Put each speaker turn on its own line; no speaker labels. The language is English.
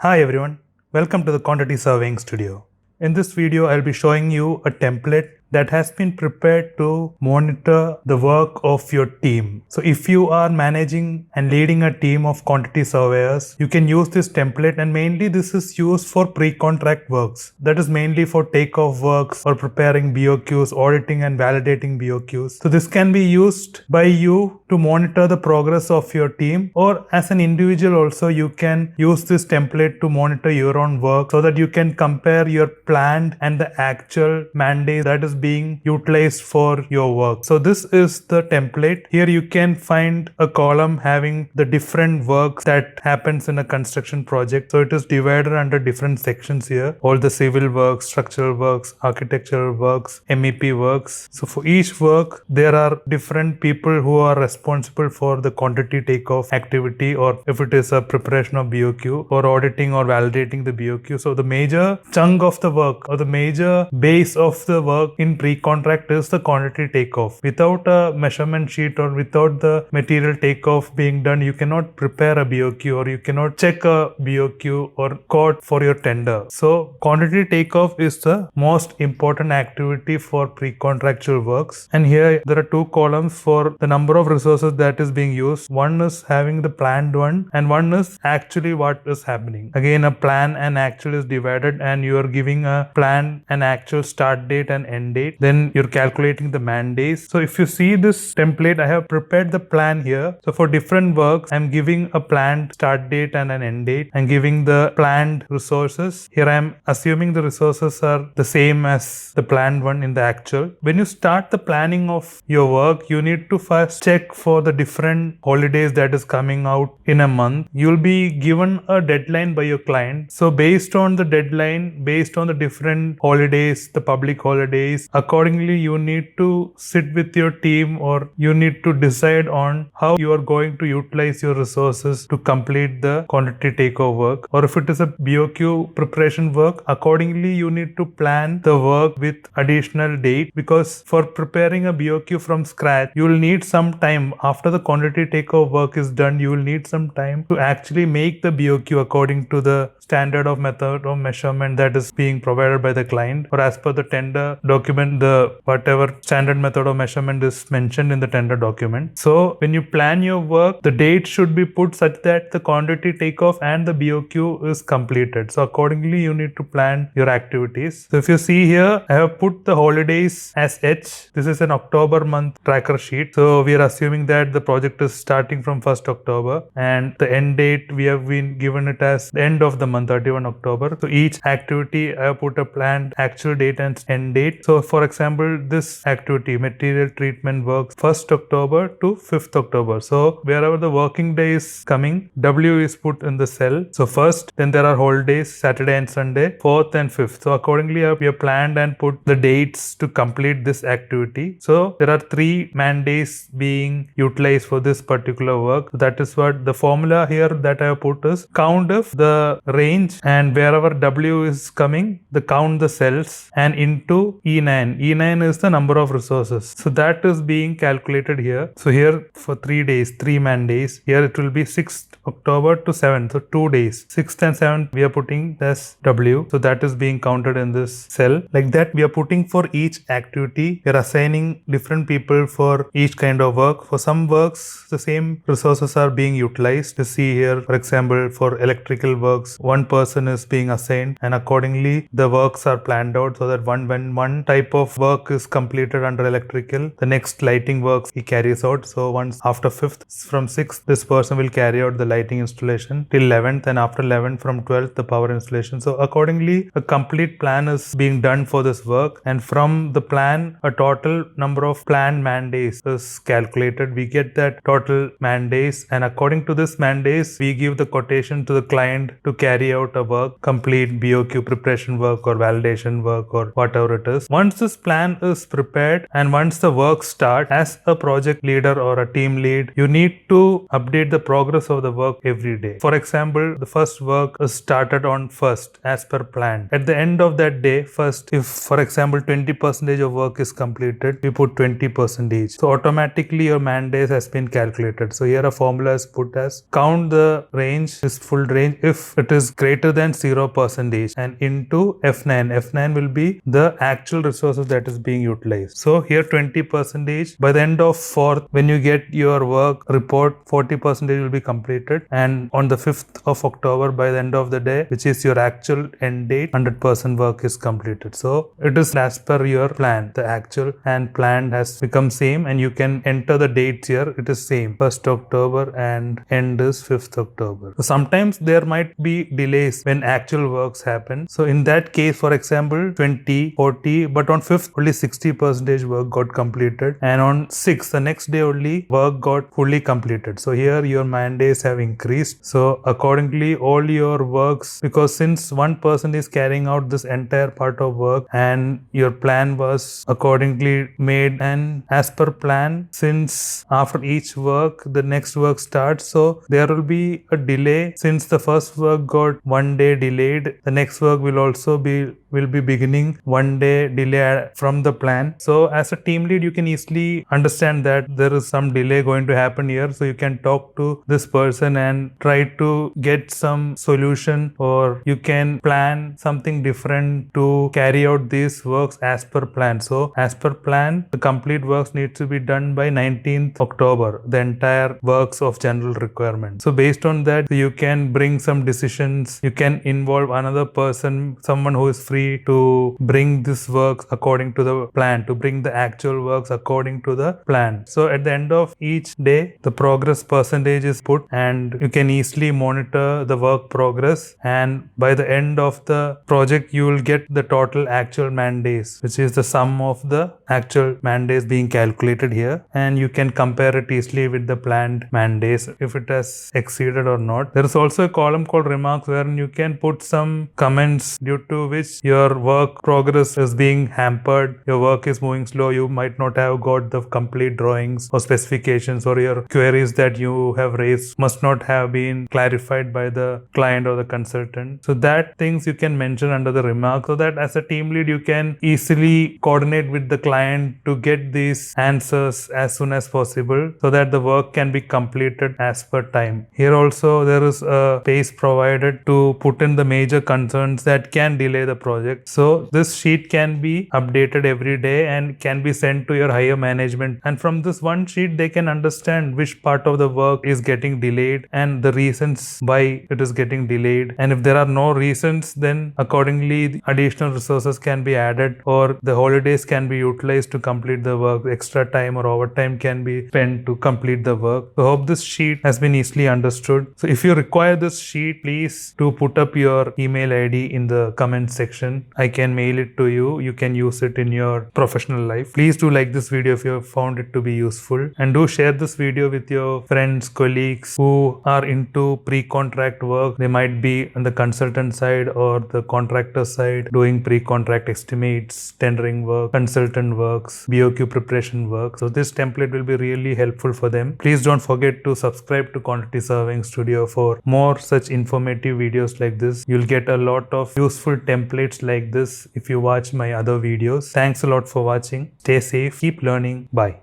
Hi everyone, welcome to the Quantity Surveying Studio. In this video, I'll be showing you a template that has been prepared to monitor the work of your team. So if you are managing and leading a team of quantity surveyors, you can use this template, and mainly this is used for pre-contract works. That is mainly for takeoff works or preparing BOQs, auditing and validating BOQs. So this can be used by you to monitor the progress of your team, or as an individual also you can use this template to monitor your own work so that you can compare your planned and the actual mandate that is being utilized for your work. So this is the template. Here you can find a column having the different works that happens in a construction project. So it is divided under different sections here. All the civil works, structural works, architectural works, MEP works. So for each work, there are different people who are responsible for the quantity takeoff activity, or if it is a preparation of BOQ or auditing or validating the BOQ. So the major chunk of the work or the major base of the work in pre-contract is the quantity takeoff. Without a measurement sheet or without the material takeoff being done, you cannot prepare a BOQ or you cannot check a BOQ or quote for your tender. So quantity takeoff is the most important activity for pre-contractual works. And here there are two columns for the number of resources that is being used. One is having the planned one and one is actually what is happening. Again, a plan and actual is divided, and you are giving a plan and actual start date and end date. Then you're calculating the man days. So if you see this template, I have prepared the plan here. So for different works, I'm giving a planned start date and an end date. I'm giving the planned resources. Here I'm assuming the resources are the same as the planned one in the actual. When you start the planning of your work, you need to first check for the different holidays that is coming out in a month. You'll be given a deadline by your client. So based on the deadline, based on the different holidays, the public holidays, accordingly you need to sit with your team, or you need to decide on how you are going to utilize your resources to complete the quantity takeover work. Or if it is a BOQ preparation work, accordingly you need to plan the work with additional date, because for preparing a BOQ from scratch, you will need some time. After the quantity takeover work is done, you will need some time to actually make the BOQ according to the standard of method of measurement that is being provided by the client, or as per the tender document, the whatever standard method of measurement is mentioned in the tender document. So when you plan your work, the date should be put such that the quantity takeoff and the BOQ is completed. So accordingly you need to plan your activities. So if you see here, I have put the holidays as H. This is an October month tracker sheet. So we are assuming that the project is starting from 1st October, and the end date we have been given it as the end of the month, 31 October. So each activity I have put a planned actual date and end date. So for example, this activity, material treatment works 1st October to 5th October. So wherever the working day is coming, W is put in the cell. So first, then there are holidays, Saturday and Sunday, 4th and 5th. So accordingly we have planned and put the dates to complete this activity. So there are 3 man days being utilized for this particular work. That is what the formula here that I have put is count of the range, and wherever W is coming, the count the cells, and into E9. E9 is the number of resources. So that is being calculated here. So here for 3 days, 3 man days, here it will be 6th October to 7th. So 2 days. 6th and 7th we are putting as W. So that is being counted in this cell. Like that we are putting for each activity. We are assigning different people for each kind of work. For some works, the same resources are being utilized. You see here, for example, for electrical works, one person is being assigned, and accordingly the works are planned out so that when one type of work is completed under electrical, the next lighting works he carries out. So once after 5th, from 6th, this person will carry out the lighting installation till 11th, and after 11th from 12th the power installation. So accordingly a complete plan is being done for this work, and from the plan a total number of planned man days is calculated. We get that total man days, and according to this man days we give the quotation to the client to carry out a work, complete BOQ preparation work or validation work or whatever it is. Once once this plan is prepared and once the work starts, as a project leader or a team lead, you need to update the progress of the work every day. For example, the first work is started on 1st as per plan. At the end of that day, first, if for example 20% of work is completed, you put 20%. So automatically your man days has been calculated. So here a formula is put as count the range, this full range, if it is greater than 0% and into F9. F9 will be the actual resources that is being utilized. So here 20%. By the end of 4th, when you get your work report, 40% will be completed, and on the 5th of October, by the end of the day, which is your actual end date, 100% work is completed. So it is as per your plan. The actual and planned has become same, and you can enter the dates here. It is same, 1st October and end is 5th October. So sometimes there might be delays when actual works happen. So in that case, for example, 20, 40, but on 5th only 60% work got completed, and on 6th, the next day only, work got fully completed. So here your man days have increased. So accordingly, all your works, because since one person is carrying out this entire part of work and your plan was accordingly made, and as per plan, since after each work the next work starts, so there will be a delay. Since the first work got 1 day delayed, the next work will be beginning 1 day delay from the plan. So as a team lead, you can easily understand that there is some delay going to happen here. So you can talk to this person and try to get some solution, or you can plan something different to carry out these works as per plan. So as per plan, the complete works needs to be done by 19th October, the entire works of general requirement. So based on that, you can bring some decisions. You can involve another person, someone who is free to bring this works according to the plan, to bring the actual works according to the plan. So at the end of each day, the progress percentage is put, and you can easily monitor the work progress, and by the end of the project you will get the total actual man days, which is the sum of the actual man days being calculated here, and you can compare it easily with the planned man days if it has exceeded or not. There is also a column called remarks, wherein you can put some comments due to which your work progress is being hampered, your work is moving slow, you might not have got the complete drawings or specifications, or your queries that you have raised must not have been clarified by the client or the consultant. So that things you can mention under the remark, so that as a team lead you can easily coordinate with the client to get these answers as soon as possible, so that the work can be completed as per time. Here also there is a space provided to put in the major concerns that can delay the project. So this sheet can be updated every day and can be sent to your higher management, and from this one sheet they can understand which part of the work is getting delayed and the reasons why it is getting delayed. And if there are no reasons, then accordingly additional resources can be added, or the holidays can be utilized to complete the work. Extra time or overtime can be spent to complete the work. So I hope this sheet has been easily understood. So if you require this sheet, please do put up your email ID in the comment section. I can mail it to you. You can use it in your professional life. Please do like this video if you have found it to be useful, and do share this video with your friends, colleagues who are into pre-contract work. They might be on the consultant side or the contractor side, doing pre-contract estimates, tendering work, consultant works, BOQ preparation work. So this template will be really helpful for them. Please don't forget to subscribe to Quantity Surveying Studio for more such informative videos like this. You'll get a lot of useful templates like this if you watch my other videos. Thanks a lot for watching. Stay safe, keep learning. Bye.